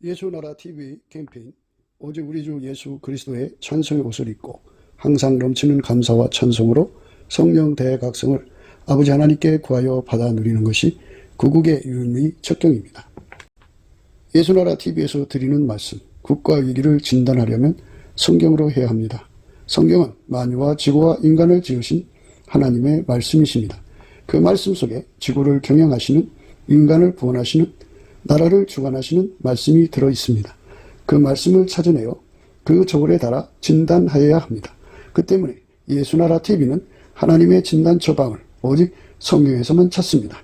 예수나라 TV 캠페인 오직 우리 주 예수 그리스도의 찬송의 옷을 입고 항상 넘치는 감사와 찬송으로 성령 대각성을 아버지 하나님께 구하여 받아 누리는 것이 구국의 유일무이 척경입니다. 예수나라 TV에서 드리는 말씀, 국가 위기를 진단하려면 성경으로 해야 합니다. 성경은 만유와 지구와 인간을 지으신 하나님의 말씀이십니다. 그 말씀 속에 지구를 경영하시는, 인간을 구원하시는, 나라를 주관하시는 말씀이 들어있습니다. 그 말씀을 찾아내어 그 저울에 달아 진단하여야 합니다. 그 때문에 예수나라 TV는 하나님의 진단 처방을 오직 성경에서만 찾습니다.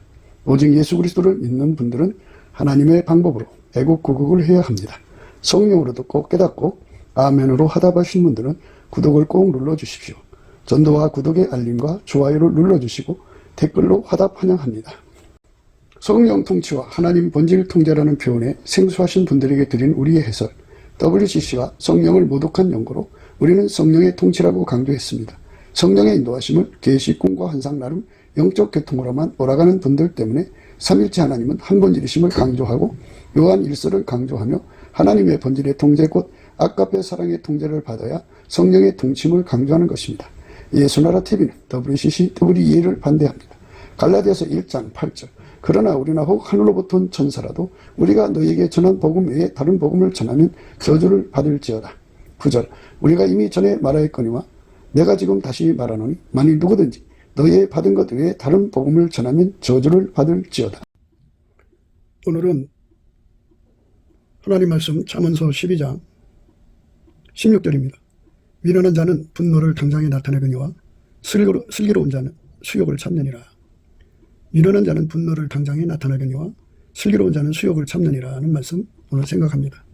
오직 예수 그리스도를 믿는 분들은 하나님의 방법으로 애국구국을 해야 합니다. 성령으로 듣고 깨닫고 아멘으로 화답하신 분들은 구독을 꼭 눌러주십시오. 전도와 구독의 알림과 좋아요를 눌러주시고 댓글로 화답 환영합니다. 성령 통치와 하나님 본질 통제라는 표현에 생소하신 분들에게 드린 우리의 해설, WCC가 성령을 모독한 연고로 우리는 성령의 통치라고 강조했습니다. 성령의 인도하심을 계시, 꿈과 환상 나름 영적 계통으로만 몰아가는 분들 때문에 삼일체 하나님은 한 본질이심을 강조하고 요한 1서를 강조하며 하나님의 본질의 통제 곧 아까페 사랑의 통제를 받아야 성령의 통치임을 강조하는 것입니다. 예수나라 TV는 WCC, WEA를 반대합니다. 갈라디아서 1장 8절 그러나 우리나 혹 하늘로부터 온 천사라도 우리가 너희에게 전한 복음 외에 다른 복음을 전하면 저주를 받을지어다. 9절 우리가 이미 전에 말하였거니와 내가 지금 다시 말하노니 만일 누구든지 너희의 받은 것 외에 다른 복음을 전하면 저주를 받을지어다. 오늘은 하나님 말씀 잠언서 12장 16절입니다. 미련한 자는 분노를 당장에 나타내거니와 슬기로운 자는 수욕을 참느니라. 미련한 자는 분노를 당장에 나타내거니와 슬기로운 자는 수욕을 참느니라는 말씀 오늘 생각합니다.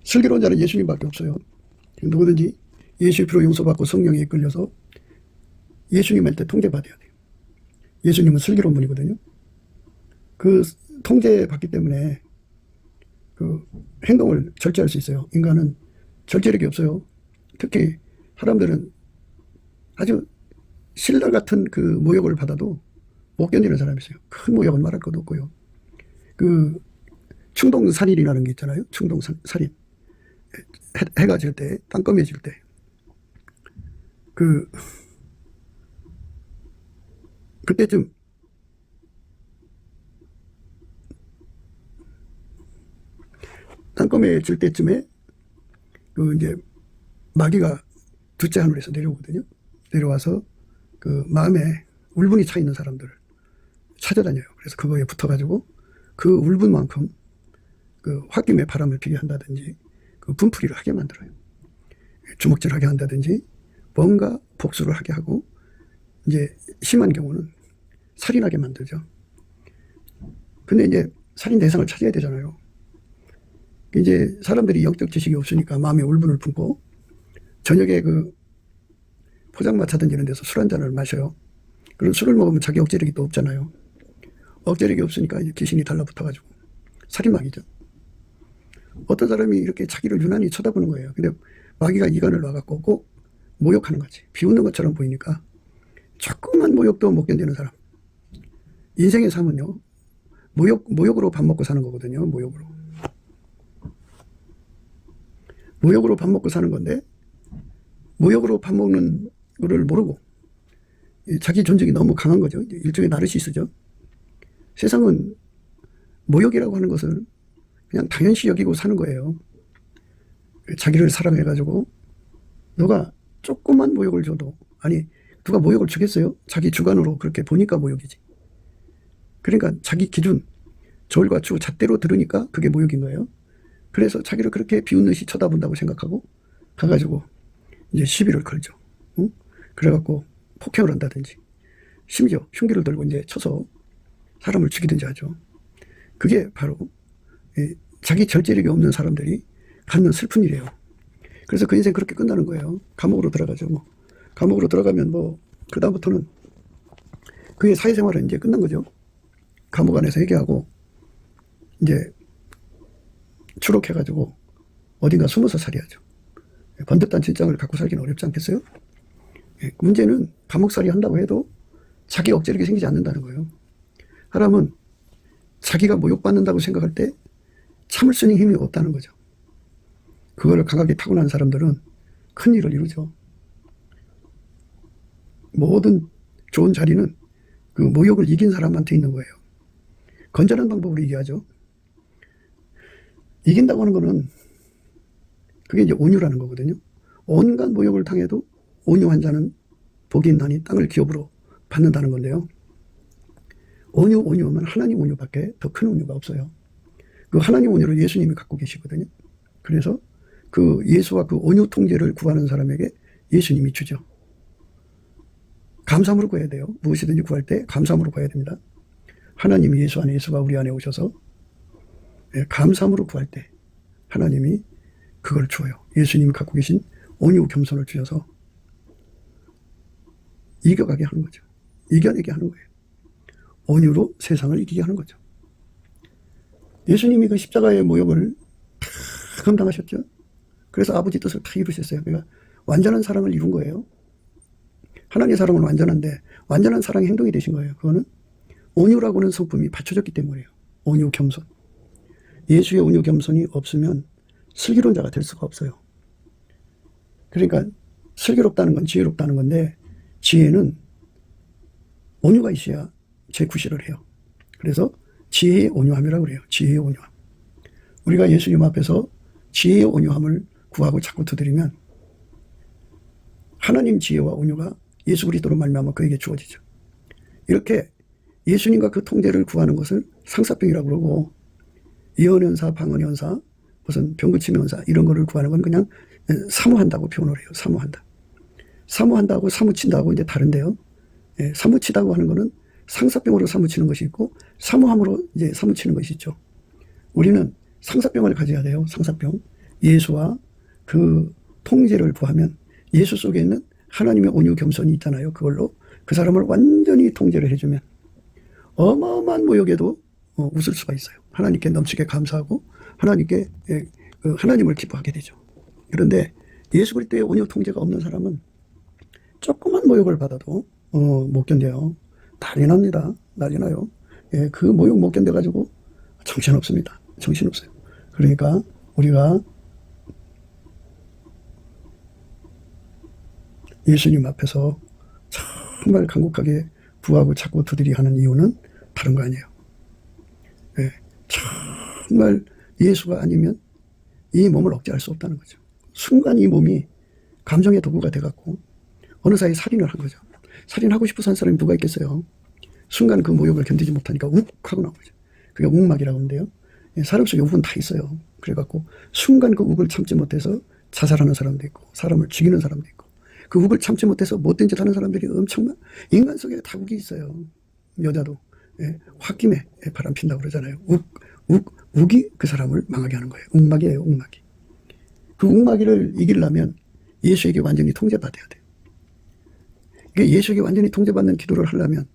슬기로운 자는 예수님밖에 없어요. 누구든지 예수의 피로 용서받고 성령에 이끌려서 예수님한테 통제받아야 돼요. 예수님은 슬기로운 분이거든요. 그 통제받기 때문에 그 행동을 절제할 수 있어요. 인간은 절제력이 없어요. 특히 사람들은 아주 신라 같은 그 모욕을 받아도 못 견디는 사람이 있어요. 큰 모욕은 말할 것도 없고요. 그 충동살인이라는 게 있잖아요. 충동살인. 해가 질 때, 땅거미질 때. 그때쯤 땅거미질 때쯤에 이제 마귀가 둘째 하늘에서 내려오거든요. 내려와서 그 마음에 울분이 차 있는 사람들을 찾아다녀요. 그래서 그거에 붙어가지고 그 울분만큼 그 홧김에 바람을 피게 한다든지 그 분풀이를 하게 만들어요. 주먹질하게 한다든지 뭔가 복수를 하게 하고 이제 심한 경우는 살인하게 만들죠. 근데 이제 살인 대상을 찾아야 되잖아요. 이제 사람들이 영적 지식이 없으니까 마음에 울분을 품고 저녁에 그 포장마차든지 이런 데서 술 한 잔을 마셔요. 그리고 술을 먹으면 자기 억제력이 또 없잖아요. 억제력이 없으니까 이제 귀신이 달라붙어가지고 살인마귀죠. 어떤 사람이 이렇게 자기를 유난히 쳐다보는 거예요. 근데 마귀가 이간을 놔갖고 꼭 모욕하는 거지. 비웃는 것처럼 보이니까 조그만 모욕도 못 견디는 사람. 인생의 삶은요, 모욕으로 밥 먹고 사는 거거든요. 모욕으로 밥 먹고 사는 건데, 모욕으로 밥 먹는 거를 모르고 자기 존중이 너무 강한 거죠. 일종의 나르시스죠. 세상은 모욕이라고 하는 것을 그냥 당연시 여기고 사는 거예요. 자기를 사랑해가지고 너가 조그만 모욕을 줘도, 아니 누가 모욕을 주겠어요? 자기 주관으로 그렇게 보니까 모욕이지. 그러니까 자기 기준, 저울과 추 잣대로 들으니까 그게 모욕인 거예요. 그래서 자기를 그렇게 비웃듯이 쳐다본다고 생각하고 가가지고 이제 시비를 걸죠. 응? 그래갖고 폭행을 한다든지 심지어 흉기를 들고 이제 쳐서 사람을 죽이든지 하죠. 그게 바로 자기 절제력이 없는 사람들이 갖는 슬픈 일이에요. 그래서 그 인생 그렇게 끝나는 거예요. 감옥으로 들어가죠. 감옥으로 들어가면 그 다음부터는 그의 사회생활은 이제 끝난 거죠. 감옥 안에서 회개하고 이제 추록해가지고 어딘가 숨어서 살아야죠. 번듯한 진정을 갖고 살기는 어렵지 않겠어요? 문제는 감옥살이 한다고 해도 자기 억제력이 생기지 않는다는 거예요. 사람은 자기가 모욕받는다고 생각할 때 참을 수 있는 힘이 없다는 거죠. 그걸 강하게 타고난 사람들은 큰 일을 이루죠. 모든 좋은 자리는 그 모욕을 이긴 사람한테 있는 거예요. 건전한 방법으로 얘기하죠. 이긴다고 하는 거는 그게 이제 온유라는 거거든요. 온갖 모욕을 당해도 온유한 자는 복이 있나니 땅을 기업으로 받는다는 건데요. 온유하면 하나님 온유밖에 더 큰 온유가 없어요. 그 하나님 온유를 예수님이 갖고 계시거든요. 그래서 그 예수와 그 온유 통제를 구하는 사람에게 예수님이 주죠. 감사함으로 구해야 돼요. 무엇이든지 구할 때 감사함으로 구해야 됩니다. 하나님이 예수 안에, 예수가 우리 안에 오셔서 감사함으로 구할 때 하나님이 그걸 줘요. 예수님이 갖고 계신 온유 겸손을 주셔서 이겨가게 하는 거죠. 이겨내게 하는 거예요. 온유로 세상을 이기게 하는 거죠. 예수님이 그 십자가의 모욕을 다 감당하셨죠. 그래서 아버지 뜻을 다 이루셨어요. 그러니까 완전한 사랑을 이룬 거예요. 하나님의 사랑은 완전한데 완전한 사랑의 행동이 되신 거예요. 그거는 온유라고 하는 성품이 받쳐졌기 때문이에요. 온유 겸손. 예수의 온유 겸손이 없으면 슬기로운 자가 될 수가 없어요. 그러니까 슬기롭다는 건 지혜롭다는 건데 지혜는 온유가 있어야 제구실을 해요. 그래서 지혜의 온유함이라고 그래요. 지혜의 온유함. 우리가 예수님 앞에서 지혜의 온유함을 구하고 자꾸 두드리면 하나님 지혜와 온유가 예수 그리스도로 말미암아 그에게 주어지죠. 이렇게 예수님과 그 통제를 구하는 것을 상사병이라고 그러고 예언연사, 방언연사, 무슨 병고침연사 이런 거를 구하는 건 그냥 사모한다고 표현을 해요. 사모한다. 사모한다고 사무친다고 이제 다른데요. 사무치다고 하는 거는 상사병으로 사무치는 것이 있고 사모함으로 이제 사무치는 것이 있죠. 우리는 상사병을 가져야 돼요. 상사병. 예수와 그 통제를 구하면 예수 속에 있는 하나님의 온유 겸손이 있잖아요. 그걸로 그 사람을 완전히 통제를 해주면 어마어마한 모욕에도 웃을 수가 있어요. 하나님께 넘치게 감사하고 하나님께 하나님을 기뻐하게 되죠. 그런데 예수 그리스도의 온유 통제가 없는 사람은 조그만 모욕을 받아도 못 견뎌요. 난리 납니다. 난리 나요. 그 모욕 못 견뎌가지고 정신없습니다. 정신없어요. 그러니까 우리가 예수님 앞에서 정말 간곡하게 구하고 자꾸 두드리 하는 이유는 다른 거 아니에요. 정말 예수가 아니면 이 몸을 억제할 수 없다는 거죠. 순간 이 몸이 감정의 도구가 돼갖고 어느 사이에 살인을 한 거죠. 살인하고 싶어서 한 사람이 누가 있겠어요. 순간 그 모욕을 견디지 못하니까 욱 하고 나온 거죠. 그게 욱막이라고 하는데요. 사람 속에 욱은 다 있어요. 그래갖고 순간 그 욱을 참지 못해서 자살하는 사람도 있고 사람을 죽이는 사람도 있고 그 욱을 참지 못해서 못된 짓 하는 사람들이 엄청난 인간 속에 다 욱이 있어요. 여자도 홧김에 바람 핀다고 그러잖아요. 욱이 그 사람을 망하게 하는 거예요. 욱막이에요. 욱막이. 그 욱막이를 이기려면 예수에게 완전히 통제받아야 돼요. 예수에게 완전히 통제받는 기도를 하려면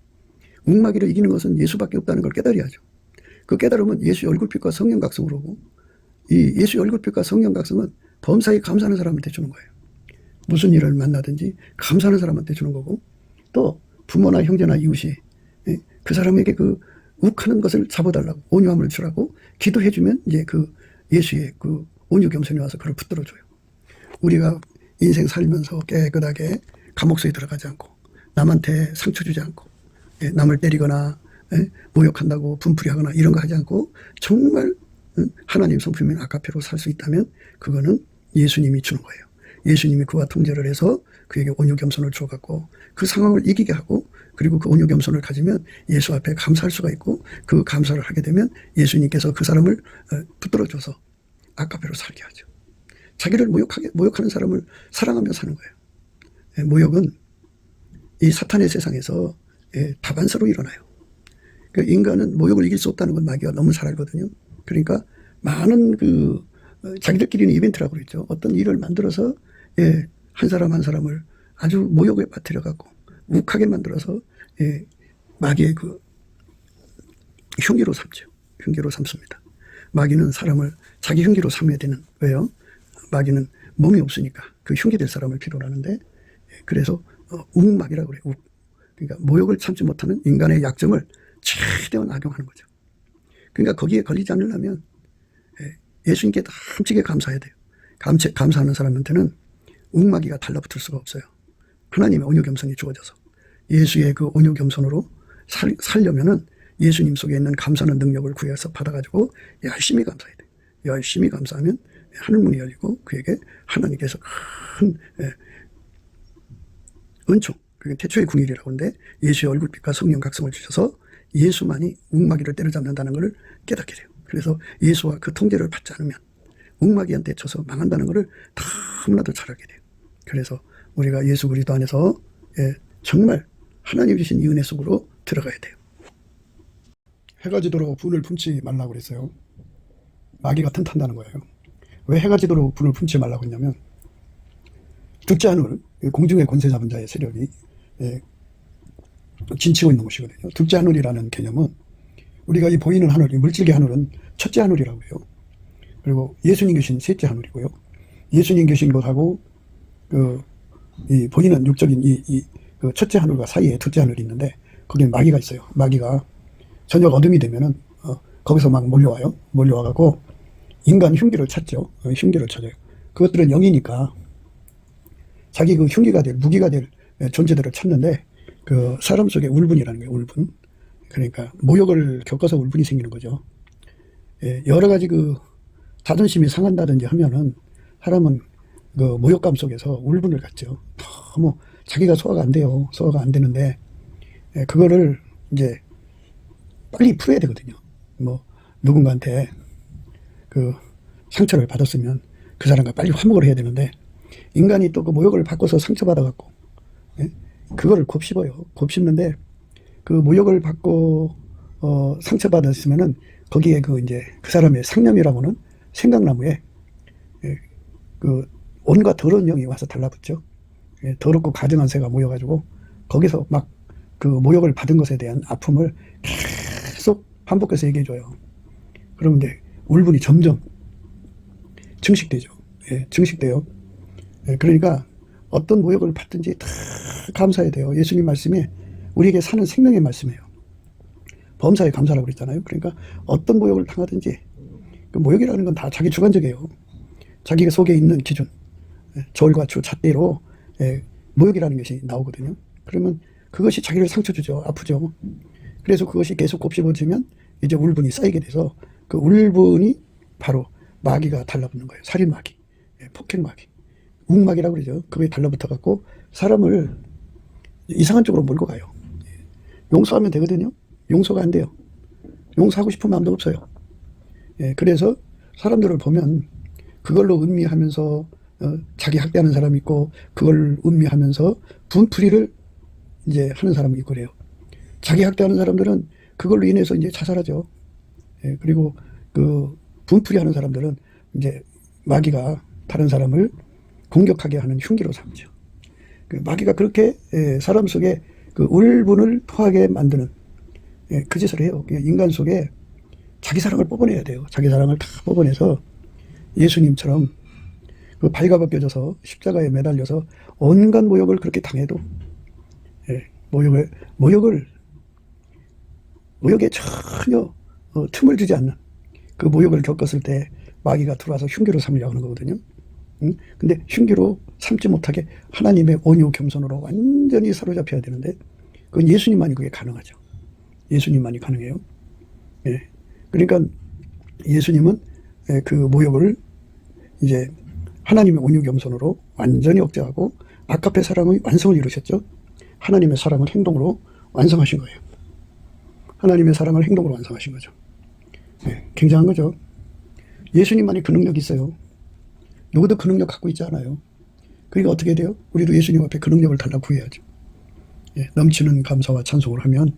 욱마귀를 이기는 것은 예수밖에 없다는 걸 깨달아야죠. 그 깨달으면 예수의 얼굴빛과 성령각성으로 오고 이 예수의 얼굴빛과 성령각성은 범사에 감사하는 사람한테 주는 거예요. 무슨 일을 만나든지 감사하는 사람한테 주는 거고 또 부모나 형제나 이웃이 그 사람에게 그 욱하는 것을 잡아달라고 온유함을 주라고 기도해주면 이제 그 예수의 그 온유 겸손이 와서 그걸 붙들어줘요. 우리가 인생 살면서 깨끗하게 감옥 속에 들어가지 않고 남한테 상처 주지 않고 남을 때리거나 모욕한다고 분풀이하거나 이런 거 하지 않고 정말 하나님 성품인 아카페로 살 수 있다면 그거는 예수님이 주는 거예요. 예수님이 그와 통제를 해서 그에게 온유 겸손을 주어갖고 그 상황을 이기게 하고 그리고 그 온유 겸손을 가지면 예수 앞에 감사할 수가 있고 그 감사를 하게 되면 예수님께서 그 사람을 붙들어줘서 아카페로 살게 하죠. 자기를 모욕하는 사람을 사랑하며 사는 거예요. 모욕은 이 사탄의 세상에서 다반사로 일어나요. 그러니까 인간은 모욕을 이길 수 없다는 건 마귀가 너무 잘 알거든요. 그러니까 많은 자기들끼리는 이벤트라고 그랬죠. 어떤 일을 만들어서 한 사람 한 사람을 아주 모욕에 빠뜨려 갖고 욱하게 만들어서 마귀의 그 흉기로 삼죠. 흉기로 삼습니다. 마귀는 사람을 자기 흉기로 삼아야 되는 왜요? 마귀는 몸이 없으니까 그 흉기 될 사람을 필요로 하는데 그래서 욱마귀라고 그래요. 욱. 그러니까 모욕을 참지 못하는 인간의 약점을 최대한 악용하는 거죠. 그러니까 거기에 걸리지 않으려면 예수님께 넘치게 감사해야 돼요. 감사하는 사람한테는 웅마귀가 달라붙을 수가 없어요. 하나님의 온유 겸손이 주어져서 예수의 그 온유 겸손으로 살려면은 예수님 속에 있는 감사하는 능력을 구해서 받아가지고 열심히 감사해야 돼요. 열심히 감사하면 하늘문이 열리고 그에게 하나님께서 큰 은총, 그게 태초의 궁일이라고 하는데 예수의 얼굴빛과 성령 각성을 주셔서 예수만이 웅마귀를 때려잡는다는 것을 깨닫게 돼요. 그래서 예수와 그 통제를 받지 않으면 웅마귀한테 쳐서 망한다는 것을 너무나도 잘 알게 돼요. 그래서 우리가 예수 그리스도 안에서 정말 하나님 주신 이 은혜 속으로 들어가야 돼요. 해가 지도록 분을 품지 말라고 그랬어요. 마귀가 틈탄다는 거예요. 왜 해가 지도록 분을 품지 말라고 했냐면 죽지 않을 공중의 권세 잡은 자의 세력이 진치고 있는 곳이거든요. 죽지 않으리라는 개념은 우리가 이 보이는 하늘, 이 물질계 하늘은 첫째 하늘이라고 해요. 그리고 예수님 계신 셋째 하늘이고요. 예수님 계신 곳하고 이 보이는 육적인 그 첫째 하늘과 사이에 둘째 하늘이 있는데 거기에 마귀가 있어요. 마귀가 저녁 어둠이 되면은 거기서 막 몰려와갖고 인간 흉기를 찾죠. 흉기를 찾아요. 그것들은 영이니까 자기 그 흉기가 될, 무기가 될 존재들을 찾는데 그 사람 속에 울분이라는 거예요. 울분. 그러니까 모욕을 겪어서 울분이 생기는 거죠. 여러 가지 그 자존심이 상한다든지 하면은 사람은 그 모욕감 속에서 울분을 갖죠. 너무 자기가 소화가 안 돼요. 소화가 안 되는데 그거를 이제 빨리 풀어야 되거든요. 뭐 누군가한테 그 상처를 받았으면 그 사람과 빨리 화목을 해야 되는데 인간이 또 그 모욕을 받고서 상처받아갖고 그거를 곱씹어요. 곱씹는데 그 모욕을 받고 상처받았으면은 거기에 그 이제 그 사람의 상념이라고는 생각나무에 그 온갖 더러운 영이 와서 달라붙죠. 더럽고 가증한 새가 모여가지고 거기서 막 그 모욕을 받은 것에 대한 아픔을 계속 반복해서 얘기해줘요. 그러면 이제 울분이 점점 증식되죠. 증식돼요. 그러니까 어떤 모욕을 받든지 다 감사해야 돼요. 예수님 말씀이 우리에게 사는 생명의 말씀이에요. 범사에 감사라고 그랬잖아요. 그러니까 어떤 모욕을 당하든지 그 모욕이라는 건 다 자기 주관적이에요. 자기 속에 있는 기준, 저울과 주 잣대로 모욕이라는 것이 나오거든요. 그러면 그것이 자기를 상처 주죠. 아프죠. 그래서 그것이 계속 곱씹어지면 이제 울분이 쌓이게 돼서 그 울분이 바로 마귀가 달라붙는 거예요. 살인마귀, 폭행마귀, 웅마귀라고 그러죠. 그거에 달라붙어갖고 사람을 이상한 쪽으로 몰고 가요. 용서하면 되거든요. 용서가 안 돼요. 용서하고 싶은 마음도 없어요. 그래서 사람들을 보면 그걸로 음미하면서 자기 학대하는 사람이 있고 그걸 음미하면서 분풀이를 이제 하는 사람이 있고 그래요. 자기 학대하는 사람들은 그걸로 인해서 이제 자살하죠. 그리고 그 분풀이 하는 사람들은 이제 마귀가 다른 사람을 공격하게 하는 흉기로 삼죠. 그 마귀가 그렇게 사람 속에 그 울분을 토하게 만드는 그 짓을 해요. 인간 속에 자기 사랑을 뽑아내야 돼요. 자기 사랑을 다 뽑아내서 예수님처럼 그 발가벗겨져서 십자가에 매달려서 온갖 모욕을 그렇게 당해도 모욕에 전혀 틈을 주지 않는 그 모욕을 겪었을 때 마귀가 들어와서 흉기로 삼으려고 하는 거거든요. 근데 흉기로 삼지 못하게 하나님의 온유 겸손으로 완전히 사로잡혀야 되는데 그건 예수님만이 그게 가능하죠. 예수님만이 가능해요. 그러니까 예수님은 그 모욕을 이제 하나님의 온유 겸손으로 완전히 억제하고 아까페 사랑의 완성을 이루셨죠. 하나님의 사랑을 행동으로 완성하신 거예요. 하나님의 사랑을 행동으로 완성하신 거죠. 굉장한 거죠. 예수님만이 그 능력이 있어요. 누구도 그 능력 갖고 있지 않아요. 그러니까 어떻게 돼요? 우리도 예수님 앞에 그 능력을 달라 구해야죠. 넘치는 감사와 찬송을 하면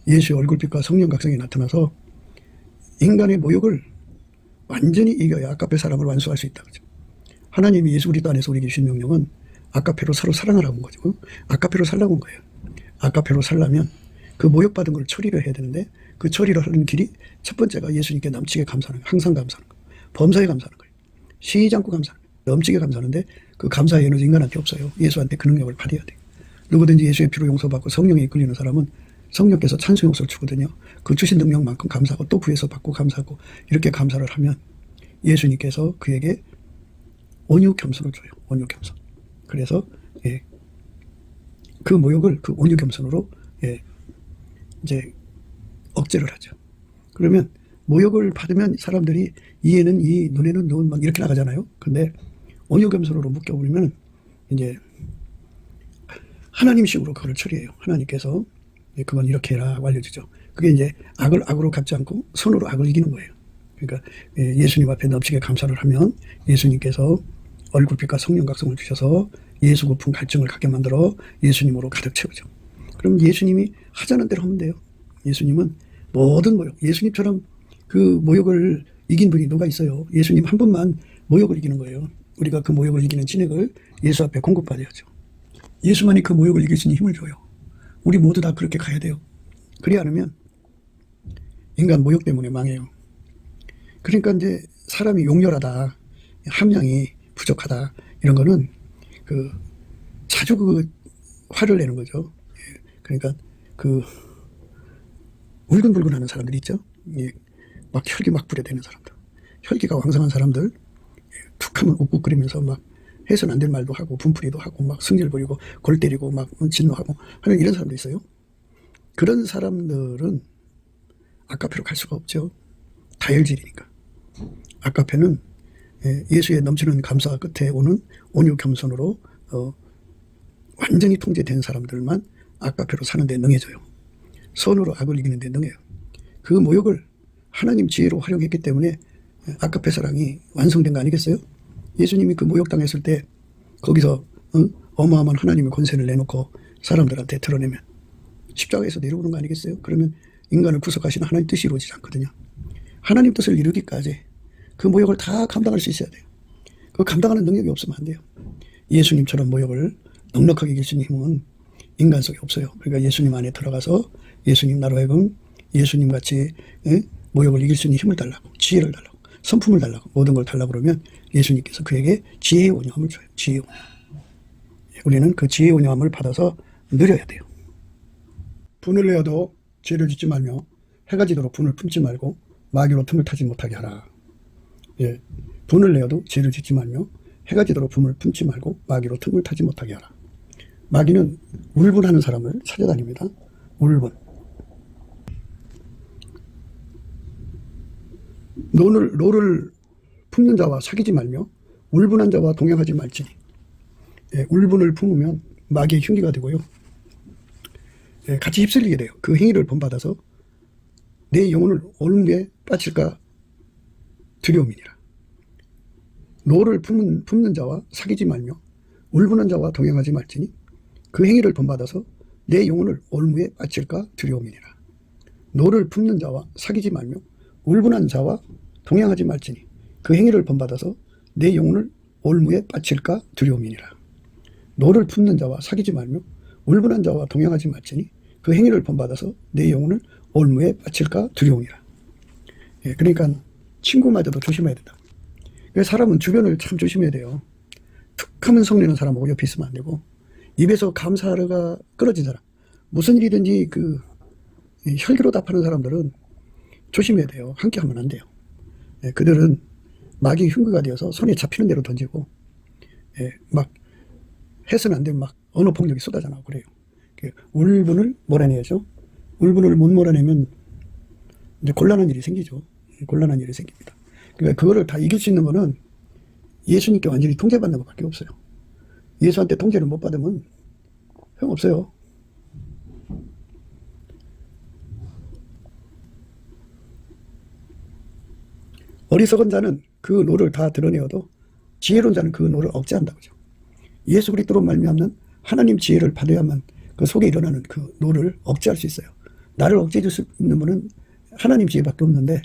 예수의 얼굴빛과 성령 각성이 나타나서 인간의 모욕을 완전히 이겨야 아까페 사랑을 완수할 수 있다. 그죠? 하나님이 예수 그리스도 안에서 우리에게 주신 명령은 아까페로 서로 사랑하라고 한 거죠. 아까페로 살라고 한 거예요. 아까페로 살려면 그 모욕받은 걸 처리를 해야 되는데 그 처리를 하는 길이 첫 번째가 예수님께 넘치게 감사하는 거예요. 항상 감사하는 거예요. 범사에 감사하는 거예요. 쉬지 않고 감사하는 거예요. 넘치게 감사하는데 그 감사의 에너지 인간한테 없어요. 예수한테 그 능력을 받아야 돼요. 누구든지 예수의 피로 용서받고 성령에 이끌리는 사람은 성령께서 찬송 용서를 주거든요. 그 주신 능력만큼 감사하고 또 구해서 받고 감사하고 이렇게 감사를 하면 예수님께서 그에게 온유 겸손을 줘요. 온유 겸손. 그래서 예, 그 모욕을 그 온유 겸손으로 예, 이제 억제를 하죠. 그러면 모욕을 받으면 사람들이 이에는 이, 눈에는 눈, 막 이렇게 나가잖아요. 근데 온유 겸손으로 묶여버리면 이제 하나님식으로 그걸 처리해요. 하나님께서 그건 이렇게 해라 알려주죠. 그게 이제 악을 악으로 갚지 않고 선으로 악을 이기는 거예요. 그러니까 예수님 앞에 넘치게 감사를 하면 예수님께서 얼굴빛과 성령 각성을 주셔서 예수 고품 갈증을 갖게 만들어 예수님으로 가득 채우죠. 그럼 예수님이 하자는 대로 하면 돼요. 예수님은 모든 모욕, 예수님처럼 그 모욕을 이긴 분이 누가 있어요? 예수님 한 분만 모욕을 이기는 거예요. 우리가 그 모욕을 이기는 진액을 예수 앞에 공급받아야죠. 예수만이 그 모욕을 이길 수 있는 힘을 줘요. 우리 모두 다 그렇게 가야 돼요. 그리 않으면 인간 모욕 때문에 망해요. 그러니까 이제 사람이 용렬하다, 함량이 부족하다, 이런 거는 자주 화를 내는 거죠. 그러니까 울근불근 하는 사람들 있죠. 막 혈기 막 부려대는 사람들. 혈기가 왕성한 사람들, 툭 하면 욱욱거리면서 막 해서는 안 될 말도 하고, 분풀이도 하고, 막 승질 부리고, 골 때리고, 막 진노하고 하는 이런 사람도 있어요. 그런 사람들은 아카페로 갈 수가 없죠. 다혈질이니까. 아카페는 예수의 넘치는 감사 끝에 오는 온유 겸손으로 완전히 통제된 사람들만 아카페로 사는 데 능해져요. 선으로 악을 이기는 데 능해요. 그 모욕을 하나님 지혜로 활용했기 때문에 아카페 사랑이 완성된 거 아니겠어요? 예수님이 그 모욕당했을 때 거기서 어마어마한 하나님의 권세를 내놓고 사람들한테 드러내면 십자가에서 내려오는 거 아니겠어요? 그러면 인간을 구속하시는 하나님 뜻이 이루어지지 않거든요. 하나님 뜻을 이루기까지 그 모욕을 다 감당할 수 있어야 돼요. 그 감당하는 능력이 없으면 안 돼요. 예수님처럼 모욕을 넉넉하게 이길 수 있는 힘은 인간 속에 없어요. 그러니까 예수님 안에 들어가서 예수님 나로 하여금 예수님같이 모욕을 이길 수 있는 힘을 달라고, 지혜를 달라고, 성품을 달라고, 모든 걸 달라고 그러면 예수님께서 그에게 지혜의 온유함을 줘요. 지혜의 온유함. 우리는 그 지혜의 온유함을 받아서 누려야 돼요. 분을 내어도 죄를 짓지 말며 해가 지도록 분을 품지 말고 마귀로 틈을 타지 못하게 하라. 예, 분을 내어도 죄를 짓지 말며 해가 지도록 분을 품지 말고 마귀로 틈을 타지 못하게 하라. 마귀는 울분하는 사람을 찾아다닙니다. 울분. 노를 품는 자와 사귀지 말며 울분한 자와 동행하지 말지니. 예, 울분을 품으면 마귀의 흉기가 되고요. 예, 같이 휩쓸리게 돼요. 그 행위를 본받아서 내 영혼을 어느 빠질까 두려움이니라. 노를 품는 자와 사귀지 말며 울분한 자와 동행하지 말지니 그 행위를 본받아서 내 영혼을 올무에 빠질까 두려움이니라. 노를 품는 자와 사귀지 말며 울분한 자와 동행하지 말지니 그 행위를 본받아서 내 영혼을 올무에 빠질까 두려움이니라. 노를 품는 자와 사귀지 말며 울분한 자와 동행하지 말지니 그 행위를 본받아서 내 영혼을 올무에 빠질까 두려움이라. 예, 그러니까 친구마저도 조심해야 된다. 사람은 주변을 참 조심해야 돼요. 툭 하면 성내는 사람하고 옆에 있으면 안 되고, 입에서 감사가 끊어진 사람, 무슨 일이든지 혈기로 답하는 사람들은 조심해야 돼요. 함께 하면 안 돼요. 예, 그들은 마귀의 흉기가 되어서 손에 잡히는 대로 던지고, 예, 막 해서는 안 되면 막 언어 폭력이 쏟아져 나오고 그래요. 울분을 몰아내야죠. 울분을 못 몰아내면 이제 곤란한 일이 생기죠. 곤란한 일이 생깁니다. 그러니까 그거를 다 이길 수 있는 거는 예수님께 완전히 통제받는 것밖에 없어요. 예수한테 통제를 못 받으면 소용없어요. 어리석은 자는 그 노를 다 드러내어도 지혜로운 자는 그 노를 억제한다고죠. 예수 그리스도로 말미암는 하나님 지혜를 받아야만 그 속에 일어나는 그 노를 억제할 수 있어요. 나를 억제해 줄 수 있는 분은 하나님 지혜밖에 없는데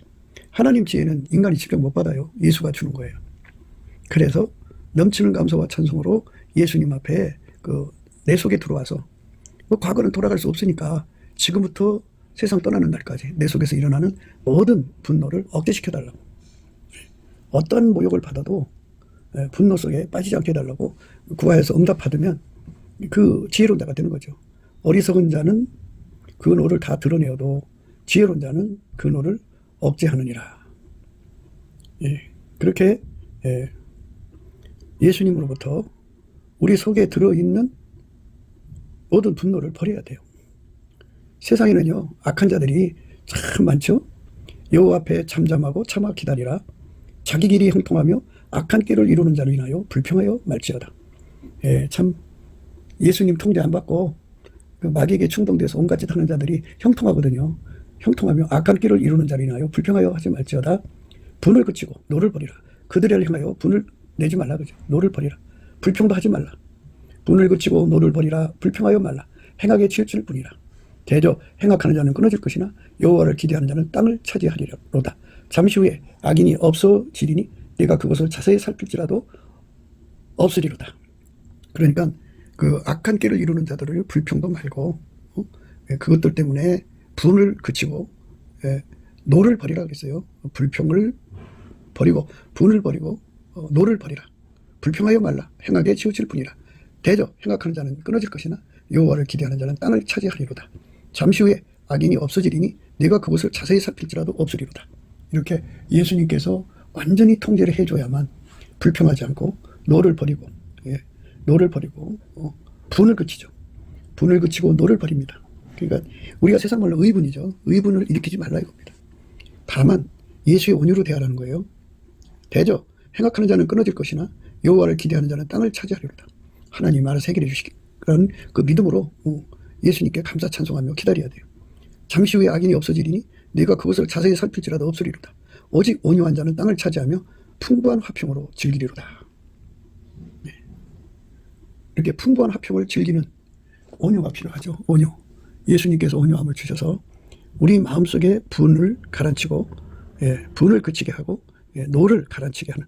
하나님 지혜는 인간이 직접 못 받아요. 예수가 주는 거예요. 그래서 넘치는 감사와 찬송으로 예수님 앞에 내 속에 들어와서 과거는 돌아갈 수 없으니까 지금부터 세상 떠나는 날까지 내 속에서 일어나는 모든 분노를 억제시켜달라고. 어떤 모욕을 받아도 분노 속에 빠지지 않게 해달라고 구하여서 응답받으면 그 지혜로운 자가 되는 거죠. 어리석은 자는 그 노를 다 드러내어도 지혜로운 자는 그 노를 억제하느니라. 예. 그렇게 예수님으로부터 우리 속에 들어있는 모든 분노를 버려야 돼요. 세상에는요, 악한 자들이 참 많죠. 여호와 앞에 잠잠하고 참아 기다리라. 자기 길이 형통하며 악한 길을 이루는 자로 인하여 불평하여 말지어다. 참 예수님 통제 안 받고 그 마귀에게 충동돼서 온갖 짓 하는 자들이 형통하거든요. 형통하며 악한 길을 이루는 자로 인하여 불평하여 하지 말지어다. 분을 그치고 노를 버리라. 그들을 향하여 분을 내지 말라 그죠. 노를 버리라. 불평도 하지 말라. 분을 그치고 노를 버리라. 불평하여 말라. 행악에 치우칠 뿐이라. 대저 행악하는 자는 끊어질 것이나 여호와를 기대하는 자는 땅을 차지하리로다. 잠시 후에 악인이 없어지리니 내가 그것을 자세히 살필지라도 없으리로다. 그러니까 그 악한 길을 이루는 자들을 불평도 말고 그것들 때문에 분을 그치고 노를 버리라 그랬어요. 불평을 버리고 분을 버리고 노를 버리라. 불평하여 말라. 행악에 치우칠 뿐이라. 대저 행악하는 자는 끊어질 것이나 여호와를 기대하는 자는 땅을 차지하리로다. 잠시 후에 악인이 없어지리니 내가 그것을 자세히 살필지라도 없으리로다. 이렇게 예수님께서 완전히 통제를 해줘야만 불평하지 않고 노를 버리고 노를 버리고 분을 그치죠. 분을 그치고 노를 버립니다. 그러니까 우리가 세상 말로 의분이죠. 의분을 일으키지 말라 이겁니다. 다만 예수의 온유로 대하라는 거예요. 대저 행악하는 자는 끊어질 것이나 여호와를 기대하는 자는 땅을 차지하리로다. 하나님 말을 해결해 주시기 그런 그 믿음으로 예수님께 감사 찬송하며 기다려야 돼요. 잠시 후에 악인이 없어지리니 내가 그것을 자세히 살필지라도 없으리로다. 오직 온유한 자는 땅을 차지하며 풍부한 화평으로 즐기리로다. 이렇게 풍부한 화평을 즐기는 온유가 필요하죠. 온유. 예수님께서 온유함을 주셔서 우리 마음속에 분을 가라앉히고 분을 그치게 하고 노를 가라앉히게 하는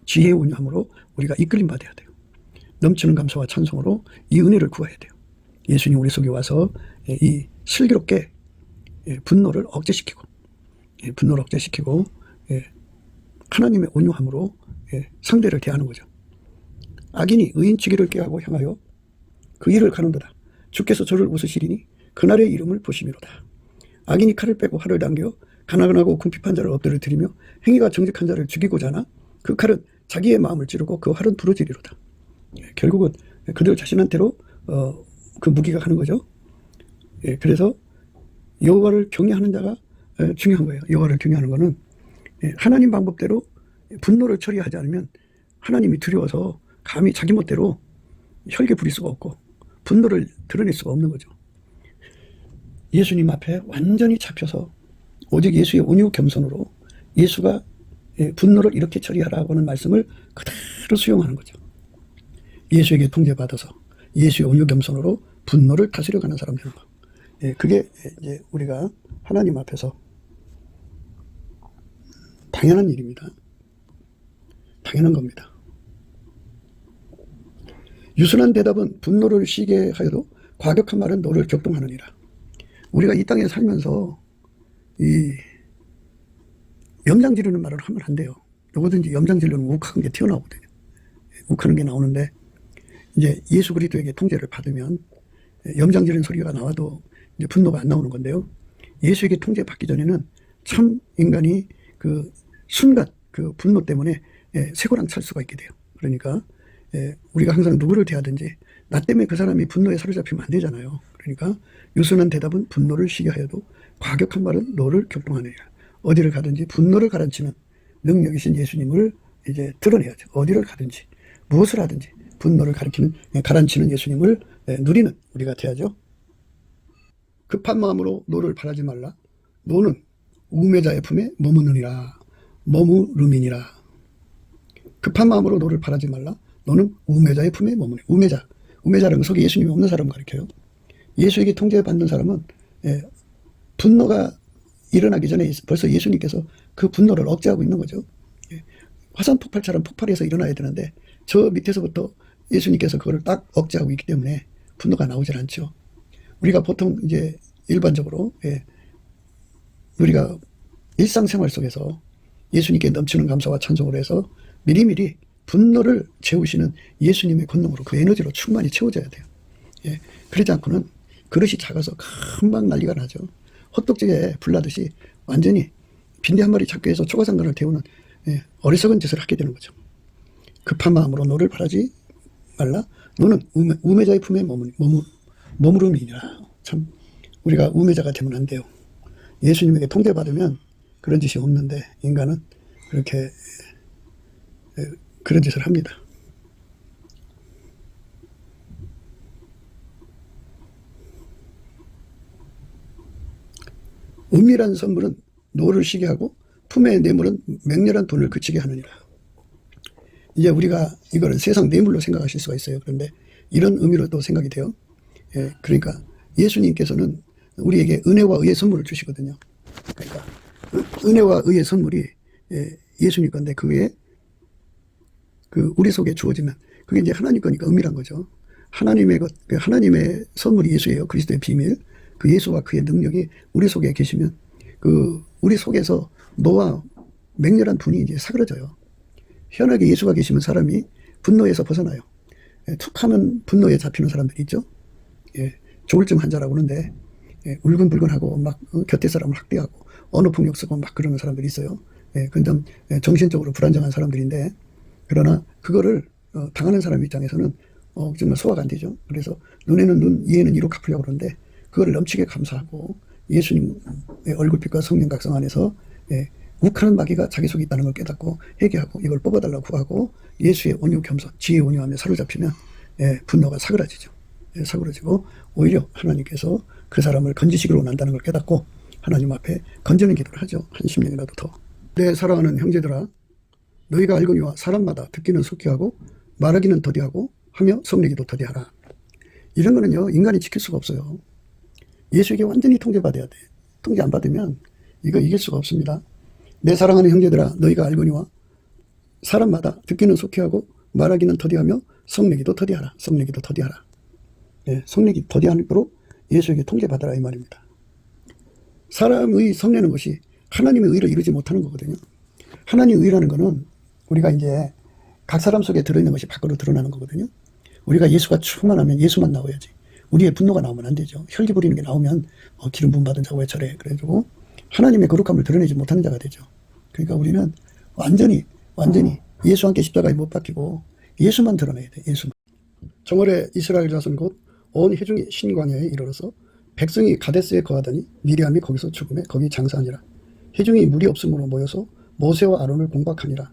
지혜의 온유함으로 우리가 이끌림 받아야 돼요. 넘치는 감사와 찬송으로 이 은혜를 구해야 돼요. 예수님 우리 속에 와서 이 슬기롭게 분노를 억제시키고 하나님의 온유함으로 상대를 대하는 거죠. 악인이 의인치기를 꾀하고 향하여 그 일을 가는도다. 주께서 저를 웃으시리니 그날의 이름을 보시미로다. 악인이 칼을 빼고 활을 당겨 가난하고 궁핍한 자를 엎드려 드리며 행위가 정직한 자를 죽이고자 하나 그 칼은 자기의 마음을 찌르고 그 활은 부러지리로다. 결국은 그들 자신한테로 그 무기가 가는 거죠. 그래서 여호와를 경외하는 자가 중요한 거예요. 여호와를 경외하는 거는 하나님 방법대로 분노를 처리하지 않으면 하나님이 두려워서 감히 자기 멋대로 혈기 부릴 수가 없고 분노를 드러낼 수가 없는 거죠. 예수님 앞에 완전히 잡혀서 오직 예수의 온유 겸손으로 예수가 분노를 이렇게 처리하라고 하는 말씀을 그대로 수용하는 거죠. 예수에게 통제받아서 예수의 온유 겸손으로 분노를 다스려가는 사람 되는 거. 그게 이제 우리가 하나님 앞에서 당연한 일입니다. 당연한 겁니다. 유순한 대답은 분노를 쉬게 하여도 과격한 말은 너를 격동하느니라. 우리가 이 땅에 살면서 이 염장 지르는 말을 하면 안 돼요. 누구든지 염장 지르는 욱하는 게 튀어나오거든요. 욱하는 게 나오는데 이제 예수 그리스도에게 통제를 받으면 염장 지르는 소리가 나와도 이제 분노가 안 나오는 건데요. 예수에게 통제 받기 전에는 참 인간이 그 순간 그 분노 때문에 쇠고랑 찰 수가 있게 돼요. 그러니까 우리가 항상 누구를 대하든지 나 때문에 그 사람이 분노에 사로잡히면 안 되잖아요. 그러니까 유순한 대답은 분노를 쉬게 하여도 과격한 말은 너를 격동하느니라. 어디를 가든지 분노를 가라앉히는 능력이신 예수님을 이제 드러내야죠. 어디를 가든지 무엇을 하든지 분노를 가라앉히는 예수님을 누리는 우리가 돼야죠. 급한 마음으로 노를 바라지 말라. 노는 우매자의 품에 머무느니라. 머무름이니라. 급한 마음으로 노를 바라지 말라. 너는 우매자의 품에 머무네. 우매자라는 속에 예수님이 없는 사람을 가리켜요. 예수에게 통제받는 사람은 분노가 일어나기 전에 벌써 예수님께서 그 분노를 억제하고 있는 거죠. 화산 폭발처럼 폭발해서 일어나야 되는데 저 밑에서부터 예수님께서 그걸 딱 억제하고 있기 때문에 분노가 나오질 않죠. 우리가 보통 이제 일반적으로 우리가 일상생활 속에서 예수님께 넘치는 감사와 찬송으로 해서 미리미리 분노를 채우시는 예수님의 권능으로 그 에너지로 충만히 채워져야 돼요. 그러지 않고는 그릇이 작아서 금방 난리가 나죠. 헛독지에 불나듯이 완전히 빈대 한 마리 잡기 위해서 초가상간을 데우는 어리석은 짓을 하게 되는 거죠. 급한 마음으로 너를 바라지 말라. 너는 우매자의 품에 머무름이니라. 참 우리가 우매자가 되면 안 돼요. 예수님에게 통제받으면 그런 짓이 없는데 인간은 그렇게 그런 짓을 합니다. 은밀한 선물은 노를 쉬게 하고 품의 뇌물은 맹렬한 돈을 그치게 하느니라. 이제 우리가 이거를 세상 뇌물로 생각하실 수가 있어요. 그런데 이런 의미로도 생각이 돼요. 그러니까 예수님께서는 우리에게 은혜와 의의 선물을 주시거든요. 그러니까 은혜와 의의 선물이 예수님 건데 그게 우리 속에 주어지면 그게 이제 하나님 거니까 은밀한 거죠. 하나님의 선물이 예수예요. 그리스도의 비밀. 그 예수와 그의 능력이 우리 속에 계시면 우리 속에서 너와 맹렬한 분이 이제 사그러져요. 현하게 예수가 계시면 사람이 분노에서 벗어나요. 툭 하면 분노에 잡히는 사람들이 있죠. 조울증 환자라고 하는데 울근불근하고 막 곁에 사람을 학대하고 언어 폭력 쓰고 막 그러는 사람들이 있어요. 근데 정신적으로 불안정한 사람들인데 그러나 그거를 당하는 사람 입장에서는 정말 소화가 안 되죠. 그래서 눈에는 눈, 이에는 이로 갚으려고 그러는데 그걸 넘치게 감사하고 예수님의 얼굴빛과 성령 각성 안에서 욱하는 마귀가 자기 속에 있다는 걸 깨닫고 회개하고 이걸 뽑아달라고 구하고 예수의 온유 겸손, 지혜 온유함에 사로잡히면 분노가 사그라지죠. 사그라지고 오히려 하나님께서 그 사람을 건지시기로 원한다는 걸 깨닫고 하나님 앞에 건지는 기도를 하죠. 한 10년이라도 더. 내 사랑하는 형제들아, 너희가 알거니와 사람마다 듣기는 속히하고 말하기는 더디하고 하며 성내기도 더디하라. 이런 거는요 인간이 지킬 수가 없어요. 예수에게 완전히 통제받아야 돼. 통제 안 받으면 이거 이길 수가 없습니다. 내 사랑하는 형제들아, 너희가 알거니와 사람마다 듣기는 속히하고 말하기는 더디하며 성내기도 더디하라. 성내기도 더디하라. 성내기 더디하도록 예수에게 통제받아라 이 말입니다. 사람의 성내는 것이 하나님의 의를 이루지 못하는 거거든요. 하나님의 의라는 거는 우리가 이제 각 사람 속에 들어있는 것이 밖으로 드러나는 거거든요. 우리가 예수가 충만하면 예수만 나와야지. 우리의 분노가 나오면 안 되죠. 혈기 부리는 게 나오면 기름 부음 받은 자가 왜 저래. 그래가지고 하나님의 거룩함을 드러내지 못하는 자가 되죠. 그러니까 우리는 완전히 예수 함께 십자가에 못 박히고 예수만 드러내야 돼. 예수만. 정월에 이스라엘 자손 곧 온 회중이 신광야에 이르러서 백성이 가데스에 거하더니 미리암이 거기서 죽음에 거기 장사하니라. 회중이 물이 없음으로 모여서 모세와 아론을 공박하니라.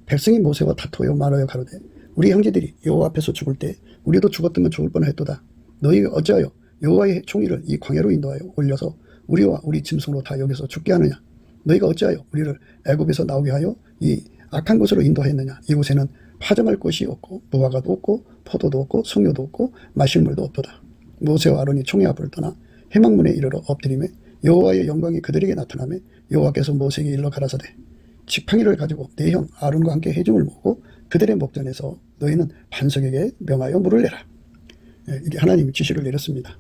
백성이 모세와 다투어 말하여 가로되 우리 형제들이 여호와 앞에서 죽을 때 우리도 죽었으면 죽을 뻔했도다. 너희가 어찌하여 여호와의 총의를 이 광야로 인도하여 올려서 우리와 우리 짐승으로 다 여기서 죽게 하느냐. 너희가 어찌하여 우리를 애굽에서 나오게 하여 이 악한 곳으로 인도하였느냐. 이곳에는 파정할 곳이 없고 무화과도 없고 포도도 없고 석류도 없고 마실 물도 없도다. 모세와 아론이 총의 앞을 떠나 회막문에 이르러 엎드리매 여호와의 영광이 그들에게 나타나매 여호와께서 모세에게 일러 가라사대 지팡이를 가지고 내 형 아론과 함께 회중을 모으고 그들의 목전에서 너희는 반석에게 명하여 물을 내라. 이게 하나님이 지시를 내렸습니다.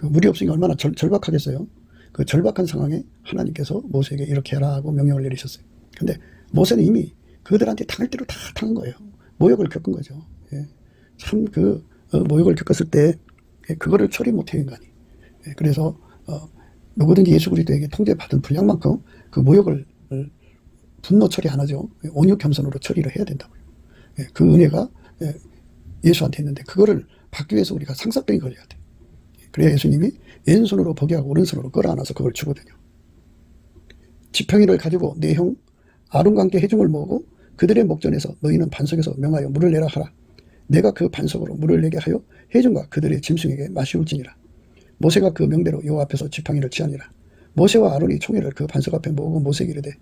물이 없으니까 얼마나 절박하겠어요. 그 절박한 상황에 하나님께서 모세에게 이렇게 해라 하고 명령을 내리셨어요. 근데 모세는 이미 그들한테 당할 대로 다 당한 거예요. 모욕을 겪은 거죠. 참 모욕을 겪었을 때 그거를 처리 못해요 인간이. 그래서 누구든지 예수 그리스도에게 통제받은 분량만큼 그 모욕을 분노 처리 안 하죠. 온유 겸손으로 처리를 해야 된다고요. 그 은혜가 예수한테 있는데 그거를 받기 위해서 우리가 상삭병이 걸려야 돼. 그래야 예수님이 왼손으로 보게하고 오른손으로 끌어안아서 그걸 주거든요. 지팡이를 가지고 내 형 아론과 함께 회중을 모으고 그들의 목전에서 너희는 반석에서 명하여 물을 내라 하라. 내가 그 반석으로 물을 내게 하여 회중과 그들의 짐승에게 마시울지니라. 모세가 그 명대로 여호와 앞에서 지팡이를 취하니라. 모세와 아론이 총회를 그 반석 앞에 모으고 모세에게 이르되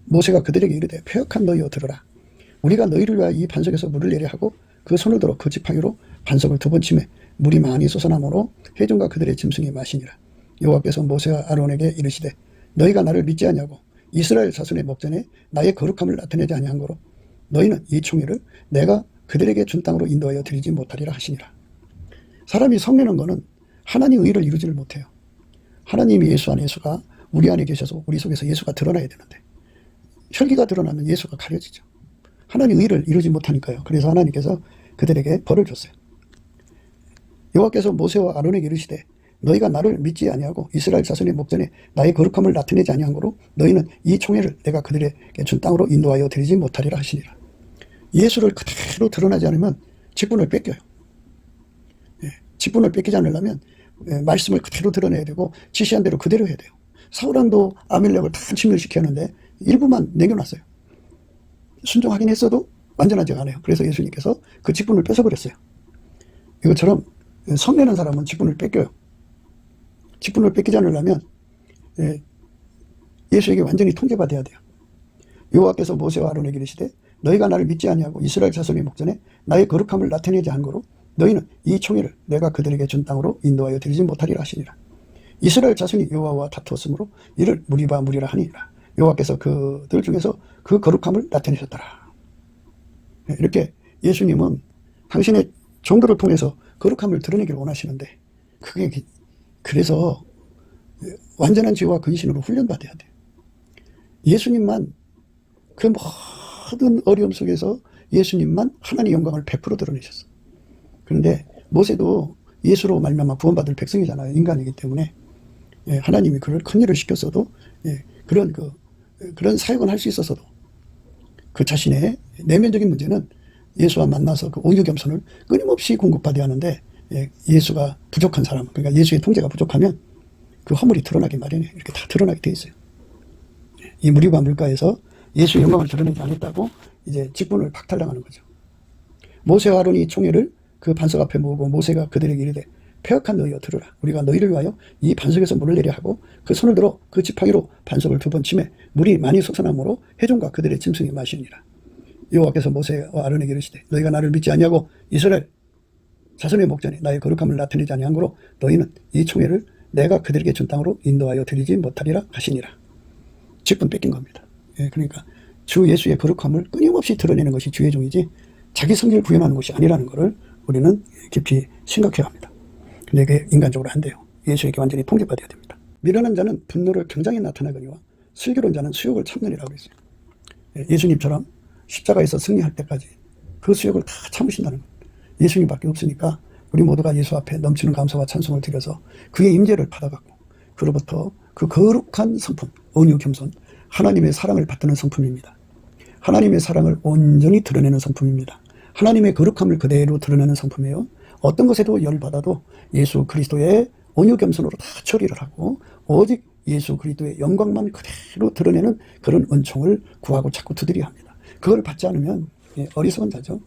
모세가 그들에게 이르되 패역한 너희여 들으라. 우리가 너희를 위하여 이 반석에서 물을 내려 하고 그 손을 들어 그 지팡이로 반석을 두 번 치매 물이 많이 솟아나므로 회중과 그들의 짐승이 마시니라. 여호와께서 모세와 아론에게 이르시되 너희가 나를 믿지 아니하고 이스라엘 자손의 목전에 나의 거룩함을 나타내지 아니한 거로 너희는 이 총회를 내가 그들에게 준 땅으로 인도하여 드리지 못하리라 하시니라. 사람이 성내는 거는 하나님의 의를 이루지를 못해요. 하나님이 예수 안에 예수가 우리 안에 계셔서 우리 속에서 예수가 드러나야 되는데 혈기가 드러나면 예수가 가려지죠. 하나님의 의를 이루지 못하니까요. 그래서 하나님께서 그들에게 벌을 줬어요. 여호와께서 모세와 아론에게 이르시되 너희가 나를 믿지 아니하고 이스라엘 자손의 목전에 나의 거룩함을 나타내지 아니한 거로 너희는 이 총회를 내가 그들에게 준 땅으로 인도하여 드리지 못하리라 하시니라. 예수를 그대로 드러나지 않으면 직분을 뺏겨요. 직분을 뺏기지 않으려면 말씀을 그대로 드러내야 되고 지시한 대로 그대로 해야 돼요. 사울왕도 아멜렉을 다 침멸시켰는데 일부만 남겨놨어요. 순종하긴 했어도 완전하지가 않아요. 그래서 예수님께서 그 직분을 뺏어버렸어요. 이것처럼 성내는 사람은 직분을 뺏겨요. 직분을 뺏기지 않으려면 예수에게 완전히 통제받아야 돼요. 여호와께서 모세와 아론에게 이르시되 너희가 나를 믿지 아니하고 이스라엘 자손의 목전에 나의 거룩함을 나타내지 않은 거로 너희는 이 총회를 내가 그들에게 준 땅으로 인도하여 드리지 못하리라 하시니라. 이스라엘 자손이 여호와와 다투었으므로 이를 무리바 무리라 하니라. 여호와께서 그들 중에서 그 거룩함을 나타내셨더라. 이렇게 예수님은 당신의 종들을 통해서 거룩함을 드러내기를 원하시는데 그래서 완전한 지혜와 근신으로 훈련받아야 돼요. 예수님만 그 모든 어려움 속에서 예수님만 하나님의 영광을 100% 드러내셨어. 그런데 모세도 예수로 말미암아 구원받을 백성이잖아요. 인간이기 때문에 하나님이 그를 큰 일을 시켰어도 그런 사역은 할 수 있었어도 그 자신의 내면적인 문제는 예수와 만나서 그 온유 겸손을 끊임없이 공급받아야 하는데 예수가 부족한 사람, 그러니까 예수의 통제가 부족하면 그 허물이 드러나기 마련이에요. 이렇게 다 드러나게 돼 있어요. 이 무리와 물가에서 예수의 영광을 드러내지 않았다고 이제 직분을 박탈당하는 거죠. 모세와 아론이 총회를 그 반석 앞에 모으고 모세가 그들에게 이르되 패역한 너희여 들으라. 우리가 너희를 위하여 이 반석에서 물을 내려 하고 그 손을 들어 그 지팡이로 반석을 2번 치매 물이 많이 솟아나므로 해종과 그들의 짐승이 마시니라. 여호와께서 모세와 아론에게 이르시되 너희가 나를 믿지 아니하고 이스라엘 자손의 목전에 나의 거룩함을 나타내지 아니한 거로 너희는 이 총회를 내가 그들에게 준 땅으로 인도하여 드리지 못하리라 하시니라. 직분 뺏긴 겁니다. 그러니까 주 예수의 거룩함을 끊임없이 드러내는 것이 주의 종이지 자기 성질을 구현하는 것이 아니라는 것을 우리는 깊이 생각해야 합니다. 근데 그게 인간적으로 안 돼요. 예수에게 완전히 통제받아야 됩니다. 미련한 자는 분노를 굉장히 나타내거니와 슬기로운 자는 수욕을 참느니라고 했어요. 예수님처럼 십자가에서 승리할 때까지 그 수욕을 다 참으신다는 거예요. 예수님밖에 없으니까 우리 모두가 예수 앞에 넘치는 감사와 찬송을 드려서 그의 임재를 받아갖고 그로부터 그 거룩한 성품, 온유 겸손, 하나님의 사랑을 받드는 성품입니다. 하나님의 사랑을 온전히 드러내는 성품입니다. 하나님의 거룩함을 그대로 드러내는 성품이에요. 어떤 것에도 열받아도 예수 그리스도의 온유 겸손으로 다 처리를 하고 오직 예수 그리스도의 영광만 그대로 드러내는 그런 은총을 구하고 자꾸 두드려야 합니다. 그걸 받지 않으면 어리석은 자죠.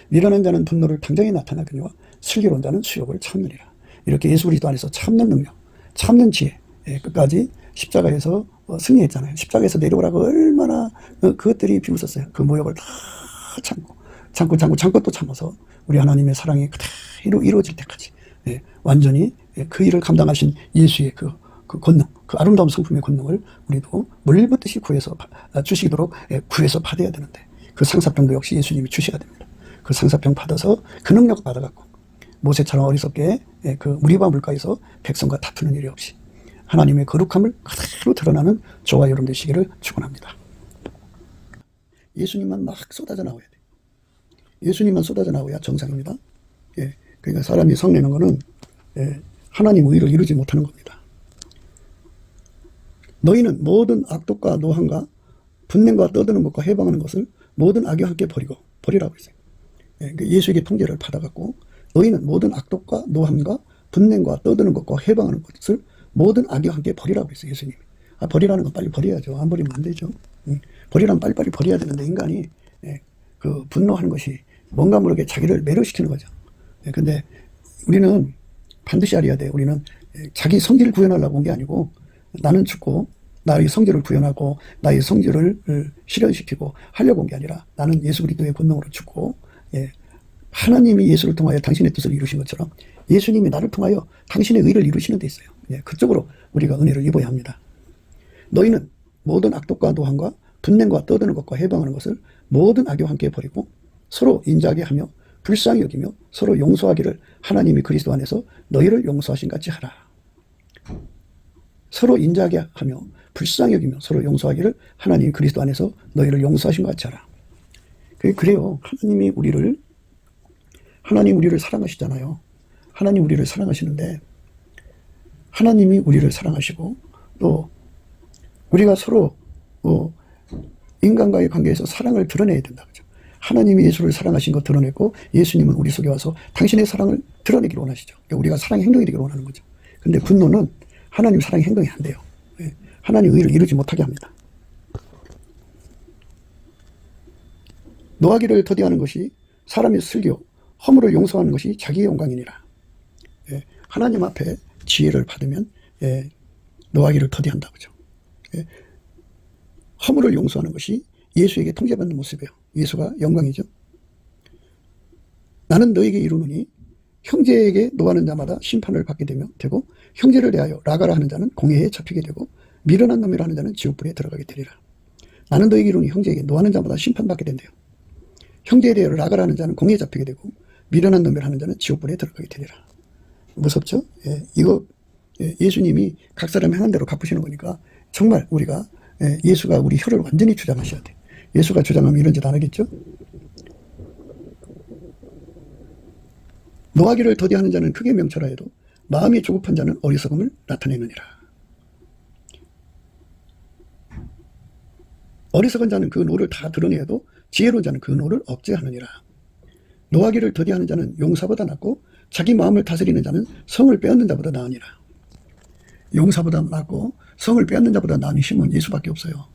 미련한 자는 분노를 당장에 나타나거니와 슬기로운 자는 수욕을 참느니라. 이렇게 예수 그리스도 안에서 참는 능력, 참는 지혜 끝까지 십자가에서 승리했잖아요. 십자가에서 내려오라고 얼마나 그것들이 비웃었어요. 그 모욕을 다 참고 또 참아서 우리 하나님의 사랑이 그대로 이루어질 때까지 완전히 그 일을 감당하신 예수의 그 권능, 그 아름다운 성품의 권능을 우리도 물붓듯이 구해서 주시도록 구해서 받아야 되는데 그 상사병도 역시 예수님이 주셔야 됩니다. 그 상사병 받아서 그 능력 받아갖고 모세처럼 어리석게 그 무리바 물가에서 백성과 다투는 일이 없이 하나님의 거룩함을 그대로 드러나는 저와 여러분 되시기를 축원합니다. 예수님만 막 쏟아져 나와야 돼요. 예수님만 쏟아져 나와야 정상입니다. 그러니까 사람이 성내는 거는 하나님 의를 이루지 못하는 겁니다. 너희는 모든 악독과 노함과 분냄과 떠드는 것과 해방하는 것을 모든 악과 함께 버리라고 했어요. 예수에게 통제를 받아갖고 너희는 모든 악독과 노함과 분냄과 떠드는 것과 해방하는 것을 모든 악과 함께 버리라고 했어요. 예수님이. 버리라는 건 빨리 버려야죠. 안 버리면 안 되죠. 버리라면 빨리빨리 버려야 되는데 인간이 그 분노하는 것이 뭔가 모르게 자기를 매료시키는 거죠. 근데 우리는 반드시 알아야 돼요. 우리는 자기 성질을 구현하려고 온 게 아니고 나는 죽고 나의 성질을 구현하고 나의 성질을 실현시키고 하려고 온 게 아니라 나는 예수 그리스도의 권능으로 죽고 하나님이 예수를 통하여 당신의 뜻을 이루신 것처럼 예수님이 나를 통하여 당신의 의를 이루시는 데 있어요. 그쪽으로 우리가 은혜를 입어야 합니다. 너희는 모든 악독과 노함과 분냄과 떠드는 것과 해방하는 것을 모든 악과 함께 버리고 서로 인자하게 하며 불쌍히 여기며 서로 용서하기를 하나님이 그리스도 안에서 너희를 용서하신 같이 하라. 서로 인자하게 하며 불쌍히 여기며 서로 용서하기를 하나님이 그리스도 안에서 너희를 용서하신 것 같이 하라. 그래요. 하나님 우리를 사랑하시잖아요. 하나님 우리를 사랑하시는데 하나님이 우리를 사랑하시고 또 우리가 서로 인간과의 관계에서 사랑을 드러내야 된다. 그죠? 하나님이 예수를 사랑하신 거 드러냈고 예수님은 우리 속에 와서 당신의 사랑을 드러내기를 원하시죠. 그러니까 우리가 사랑의 행동이 되기를 원하는 거죠. 근데 분노는 하나님 사랑의 행동이 안 돼요. 하나님의 의를 이루지 못하게 합니다. 노하기를 더디하는 것이 사람의 슬기요 허물을 용서하는 것이 자기의 영광이니라. 하나님 앞에 지혜를 받으면 노하기를 더디한다. 그죠? 허물을 용서하는 것이 예수에게 통제받는 모습이에요. 예수가 영광이죠. 나는 너에게 이르노니 형제에게 노하는 자마다 심판을 받게 되고 형제를 대하여 라가라 하는 자는 공회에 잡히게 되고 미련한 놈이라 하는 자는 지옥불에 들어가게 되리라. 나는 너에게 이르노니 형제에게 노하는 자마다 심판받게 된대요. 형제에 대하여 라가라 하는 자는 공회에 잡히게 되고 미련한 놈이라 하는 자는 지옥불에 들어가게 되리라. 무섭죠? 이거 예수님이 각 사람이 하는 대로 갚으시는 거니까 정말 우리가 예수가 우리 혀를 완전히 주장하셔야 돼. 예수가 주장하면 이런 짓 안 하겠죠? 노하기를 더디하는 자는 크게 명철하여도 마음이 조급한 자는 어리석음을 나타내느니라. 어리석은 자는 그 노를 다 드러내어도 지혜로운 자는 그 노를 억제하느니라. 노하기를 더디하는 자는 용사보다 낫고 자기 마음을 다스리는 자는 성을 빼앗는 자보다 나으니라. 용사보다 낫고 성을 빼앗는 자보다 나은 힘은 예수밖에 없어요.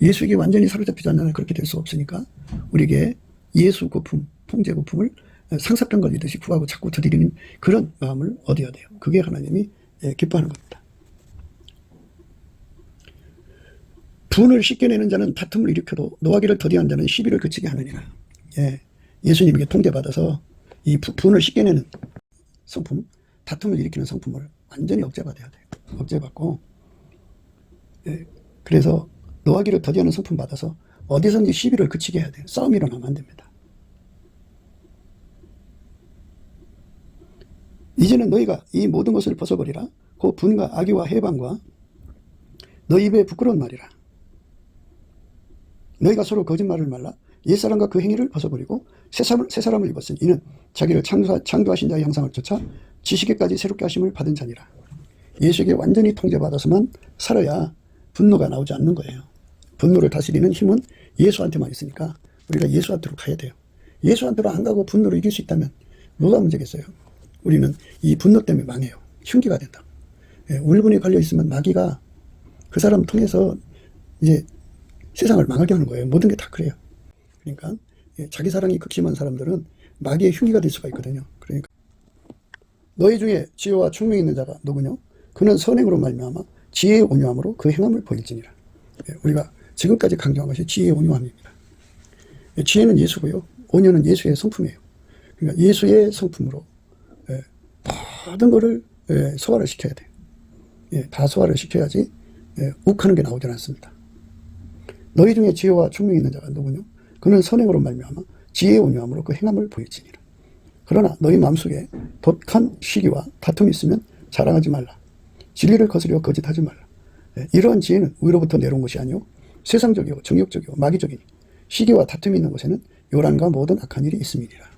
예수에게 완전히 사로잡히지 않으면 그렇게 될 수 없으니까 우리에게 예수 고품, 통제 고품을 상사병 걸리듯이 구하고 자꾸 더디리는 그런 마음을 얻어야 돼요. 그게 하나님이 기뻐하는 겁니다. 분을 씻겨내는 자는 다툼을 일으켜도 노하기를 더디한 자는 시비를 그치게 하느니라. 예수님에게 통제받아서 이 분을 씻겨내는 성품, 다툼을 일으키는 성품을 완전히 억제받아야 돼요. 억제받고 그래서 노하기를 더디하는 성품 받아서 어디선지 시비를 그치게 해야 돼요. 싸움이 일어나면 안 됩니다. 이제는 너희가 이 모든 것을 벗어버리라. 그 분과 악의와 해방과 너희 입에 부끄러운 말이라. 너희가 서로 거짓말을 말라. 옛사람과 그 행위를 벗어버리고 새 사람을 입었으니 이는 자기를 창조하신 자의 형상을 쫓아 지식에까지 새롭게 하심을 받은 자니라. 예수에게 완전히 통제받아서만 살아야 분노가 나오지 않는 거예요. 분노를 다스리는 힘은 예수한테만 있으니까 우리가 예수한테로 가야 돼요. 예수한테로 안 가고 분노를 이길 수 있다면 뭐가 문제겠어요? 우리는 이 분노 때문에 망해요. 흉기가 된다. 울분이 걸려있으면 마귀가 그 사람 통해서 이제 세상을 망하게 하는 거예요. 모든 게 다 그래요. 그러니까 자기 사랑이 극심한 사람들은 마귀의 흉기가 될 수가 있거든요. 그러니까 너희 중에 지혜와 총명이 있는 자가 누구냐? 그는 선행으로 말미암아 지혜의 온유함으로 그 행함을 보일지니라. 우리가 지금까지 강조한 것이 지혜의 온유함입니다. 지혜는 예수고요. 온유는 예수의 성품이에요. 그러니까 예수의 성품으로 모든 것을 소화를 시켜야 돼요. 다 소화를 시켜야지 욱하는 게 나오지 않습니다. 너희 중에 지혜와 총명이 있는 자가 누구냐? 그는 선행으로 말미암아 지혜의 온유함으로 그 행함을 보일지니라. 그러나 너희 마음속에 독한 시기와 다툼이 있으면 자랑하지 말라. 진리를 거스려 거짓하지 말라. 이러한 지혜는 위로부터 내려온 것이 아니요 세상적이요 정욕적이요 마귀적이니 시기와 다툼이 있는 곳에는 요란과 모든 악한 일이 있음이니라.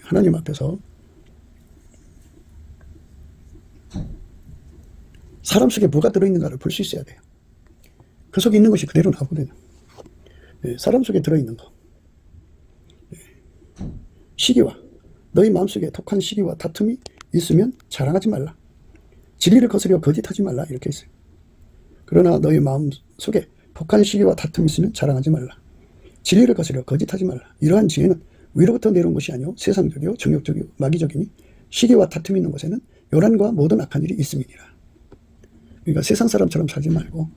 하나님 앞에서 사람 속에 뭐가 들어있는가를 볼 수 있어야 돼요. 그 속에 있는 것이 그대로 나오거든요. 사람 속에 들어있는 거. 시기와 너희 마음속에 독한 시기와 다툼이 있으면 자랑하지 말라. 진리를 거스려 거짓하지 말라. 이렇게 있어요. 그러나 너희 마음속에 독한 시기와 다툼이 있으면 자랑하지 말라. 진리를 거스려 거짓하지 말라. 이러한 지혜는 위로부터 내려온 것이 아니요 세상적이요 정욕적이요 마귀적이니 시기와 다툼이 있는 곳에는 요란과 모든 악한 일이 있음이니라. 그러니까 세상 사람처럼 살지 말고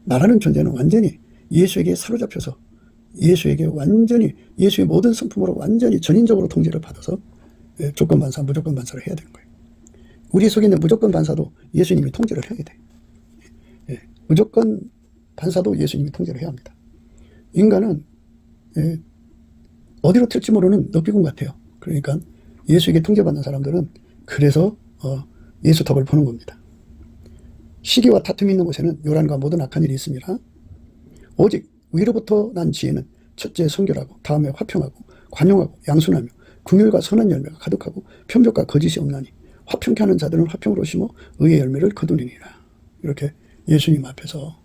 나라는 존재는 완전히 예수에게 사로잡혀서 예수에게 완전히 예수의 모든 성품으로 완전히 전인적으로 통제를 받아서 조건 반사, 무조건 반사를 해야 되는 거예요. 우리 속에 있는 무조건 반사도 예수님이 통제를 해야 돼. 무조건 반사도 예수님이 통제를 해야 합니다. 인간은 어디로 튈지 모르는 넉비군 같아요. 그러니까 예수에게 통제받는 사람들은 그래서 예수 덕을 보는 겁니다. 시기와 다툼이 있는 곳에는 요란과 모든 악한 일이 있습니다. 오직 위로부터 난 지혜는 첫째 성결하고 다음에 화평하고 관용하고 양순하며 긍휼과 선한 열매가 가득하고 편벽과 거짓이 없나니 화평케 하는 자들은 화평으로 심어 의의 열매를 거두리니라. 이렇게 예수님 앞에서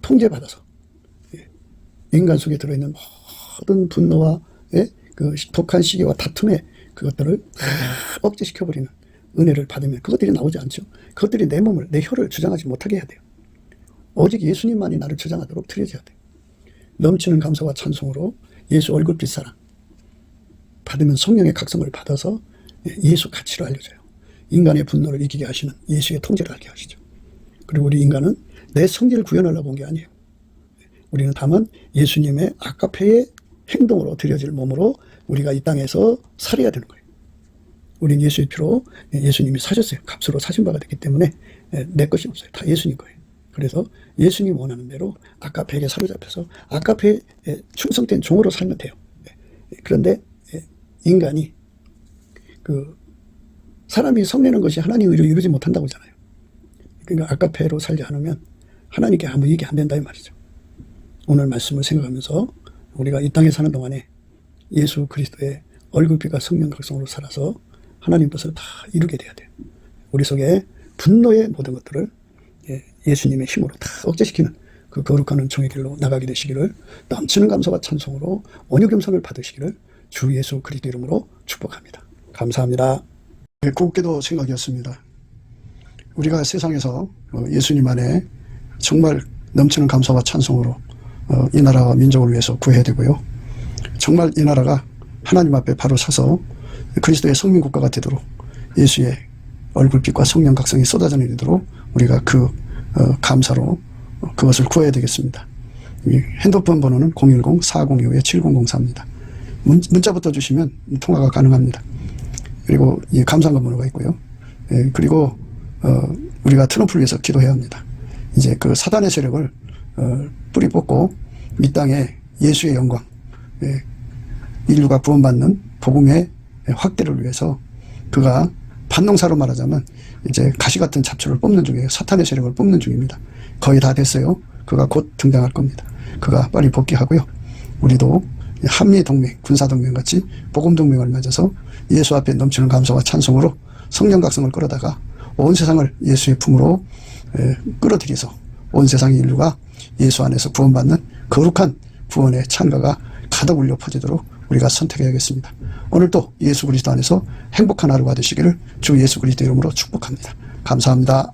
통제받아서 인간 속에 들어있는 모든 분노와 그 독한 시기와 다툼의 그것들을 억제시켜버리는 은혜를 받으면 그것들이 나오지 않죠. 그것들이 내 몸을, 내 혀를 주장하지 못하게 해야 돼요. 오직 예수님만이 나를 주장하도록 들여져야 돼요. 넘치는 감사와 찬송으로 예수 얼굴빛 사랑 받으면 성령의 각성을 받아서 예수 가치를 알려줘요. 인간의 분노를 이기게 하시는 예수의 통제를 알게 하시죠. 그리고 우리 인간은 내 성질을 구현하려고 온 게 아니에요. 우리는 다만 예수님의 아가페의 행동으로 드려질 몸으로 우리가 이 땅에서 살아야 되는 거예요. 우린 예수의 피로 예수님이 사셨어요. 값으로 사신 바가 됐기 때문에 내 것이 없어요. 다 예수님 거예요. 그래서 예수님 원하는 대로 아가페에게 사로잡혀서 아가페에 충성된 종으로 살면 돼요. 그런데 인간이 사람이 성내는 것이 하나님의 의를 이루지 못한다고 하잖아요. 그러니까 아가페로 살지 않으면 하나님께 아무 이익이 안 된다 이 말이죠. 오늘 말씀을 생각하면서 우리가 이 땅에 사는 동안에 예수 그리스도의 얼굴빛과 성령 각성으로 살아서 하나님 뜻을 다 이루게 돼야 돼요. 우리 속에 분노의 모든 것들을 예수님의 힘으로 다 억제시키는 그 거룩한 종의 길로 나가게 되시기를, 넘치는 감사와 찬송으로 온유겸손을 받으시기를 주 예수 그리스도 이름으로 축복합니다. 감사합니다. 곱게도 생각이었습니다. 우리가 세상에서 예수님 안에 정말 넘치는 감사와 찬송으로 이 나라와 민족을 위해서 구해야 되고요. 정말 이 나라가 하나님 앞에 바로 서서 그리스도의 성민국가가 되도록 예수의 얼굴빛과 성령 각성이 쏟아져 내리도록 우리가 감사로 그것을 구해야 되겠습니다. 핸드폰 번호는 010-4025-7004입니다. 문자부터 주시면 통화가 가능합니다. 그리고 이 감사한금 번호가 있고요. 그리고 우리가 트럼프를 위해서 기도해야 합니다. 이제 그 사단의 세력을 뿌리 뽑고 이 땅에 예수의 영광, 인류가 구원받는 복음의 확대를 위해서 그가 반농사로 말하자면 이제 가시 같은 잡초를 뽑는 중이에요. 사탄의 세력을 뽑는 중입니다. 거의 다 됐어요. 그가 곧 등장할 겁니다. 그가 빨리 복귀하고요. 우리도 한미동맹, 군사동맹 같이 복음동맹을 맺어서 예수 앞에 넘치는 감사와 찬송으로 성령 각성을 끌어다가 온 세상을 예수의 품으로 끌어들여서 온 세상의 인류가 예수 안에서 구원받는 거룩한 구원의 찬가가 가득 울려 퍼지도록 우리가 선택해야겠습니다. 오늘도 예수 그리스도 안에서 행복한 하루가 되시기를 주 예수 그리스도 이름으로 축복합니다. 감사합니다.